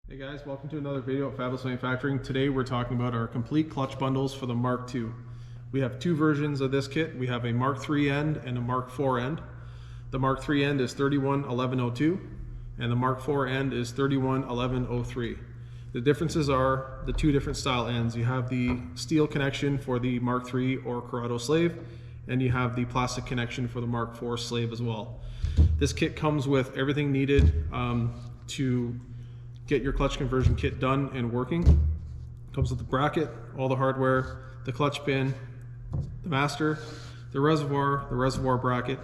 Hey guys, welcome to another video at Fabless Manufacturing. Today we're talking about our complete clutch bundles for the Mark II. We have two versions of this kit. We have a Mark III end and a Mark IV end. The Mark III end is 311102 and the Mark IV end is 311103. The differences are the two different style ends. You have the steel connection for the Mark III or Corrado slave, and you have the plastic connection for the Mark IV slave as well. This kit comes with everything needed to get your clutch conversion kit done and working. It comes with the bracket, all the hardware, the clutch pin, the master, the reservoir bracket,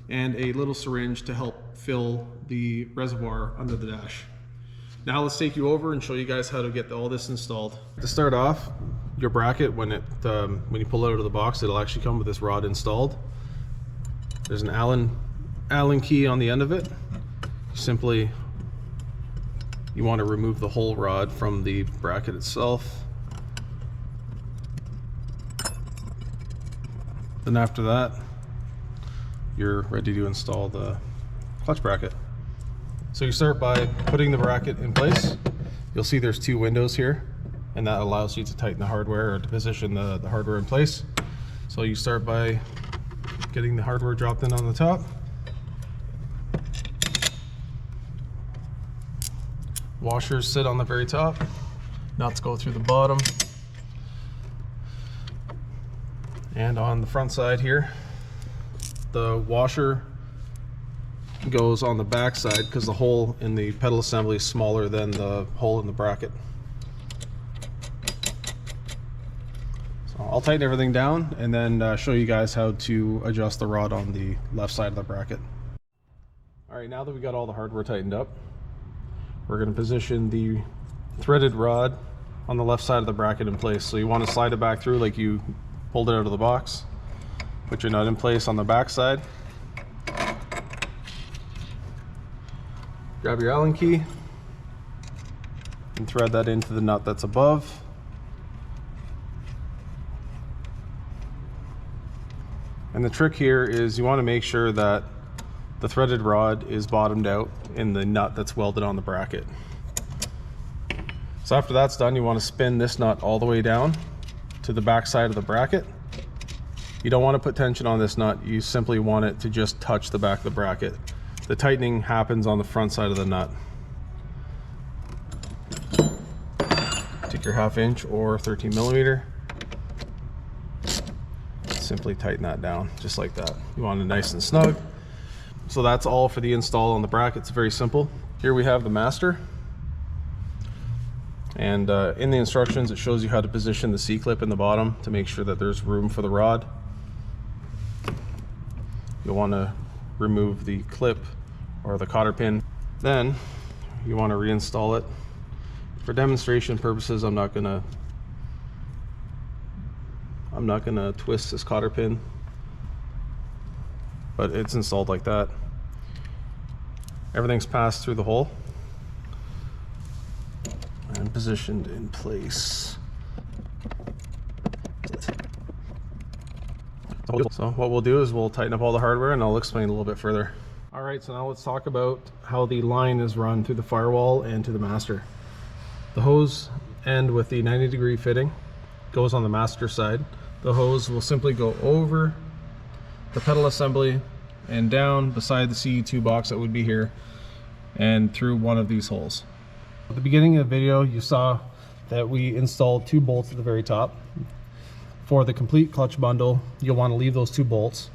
and a little syringe to help fill the reservoir under the dash. Now let's take you over and show you guys how to get all this installed. To start off, your bracket, when you pull it out of the box, it'll actually come with this rod installed. There's an Allen key on the end of it. You want to remove the whole rod from the bracket itself. Then after that, you're ready to install the clutch bracket. So you start by putting the bracket in place. You'll see there's two windows here, and that allows you to tighten the hardware or to position the hardware in place. So you start by getting the hardware dropped in on the top. Washers sit on the very top, nuts go through the bottom, and on the front side here, the washer goes on the back side because the hole in the pedal assembly is smaller than the hole in the bracket. So I'll tighten everything down and then show you guys how to adjust the rod on the left side of the bracket. Alright, now that we got all the hardware tightened up, we're going to position the threaded rod on the left side of the bracket in place. So you want to slide it back through like you pulled it out of the box. Put your nut in place on the back side. Grab your Allen key and thread that into the nut that's above. And the trick here is you want to make sure that the threaded rod is bottomed out in the nut that's welded on the bracket. So after that's done, you want to spin this nut all the way down to the back side of the bracket. You don't want to put tension on this nut, you simply want it to just touch the back of the bracket. The tightening happens on the front side of the nut. Take your 1/2 inch or 13 millimeter. Simply tighten that down just like that. You want it nice and snug. So that's all for the install on the bracket. It's very simple. Here we have the master, and in the instructions it shows you how to position the C-clip in the bottom to make sure that there's room for the rod. You'll want to remove the clip or the cotter pin. Then you want to reinstall it. For demonstration purposes, I'm not gonna twist this cotter pin, but it's installed like that. Everything's passed through the hole and positioned in place. So what we'll do is we'll tighten up all the hardware and I'll explain a little bit further. Alright, so now let's talk about how the line is run through the firewall and to the master. The hose end with the 90-degree fitting goes on the master side. The hose will simply go over the pedal assembly and down beside the CE2 box that would be here and through one of these holes. At the beginning of the video you saw that we installed 2 bolts at the very top. For the complete clutch bundle, you'll want to leave those 2 bolts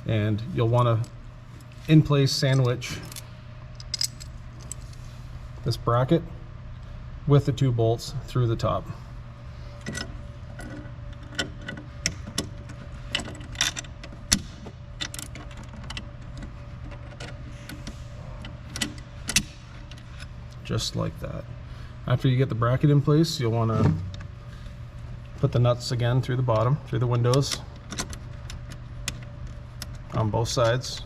and you'll want to in place sandwich this bracket with the 2 bolts through the top. Just like that. After you get the bracket in place, you'll want to put the nuts again through the bottom, through the windows on both sides.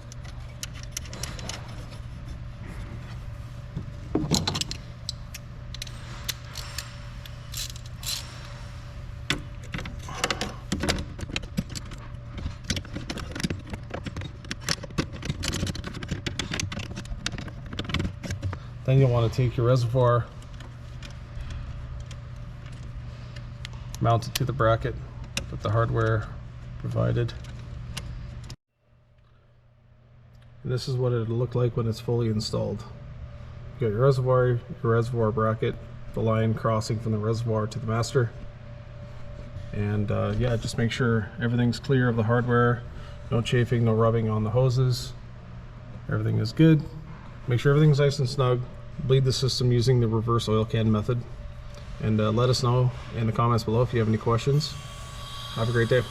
Then you'll want to take your reservoir mounted to the bracket with the hardware provided. And this is what it'll look like when it's fully installed. You got your reservoir bracket, the line crossing from the reservoir to the master. And yeah, just make sure everything's clear of the hardware, no chafing, no rubbing on the hoses. Everything is good. Make sure everything's nice and snug. Bleed the system using the reverse oil can method. And let us know in the comments below if you have any questions. Have a great day.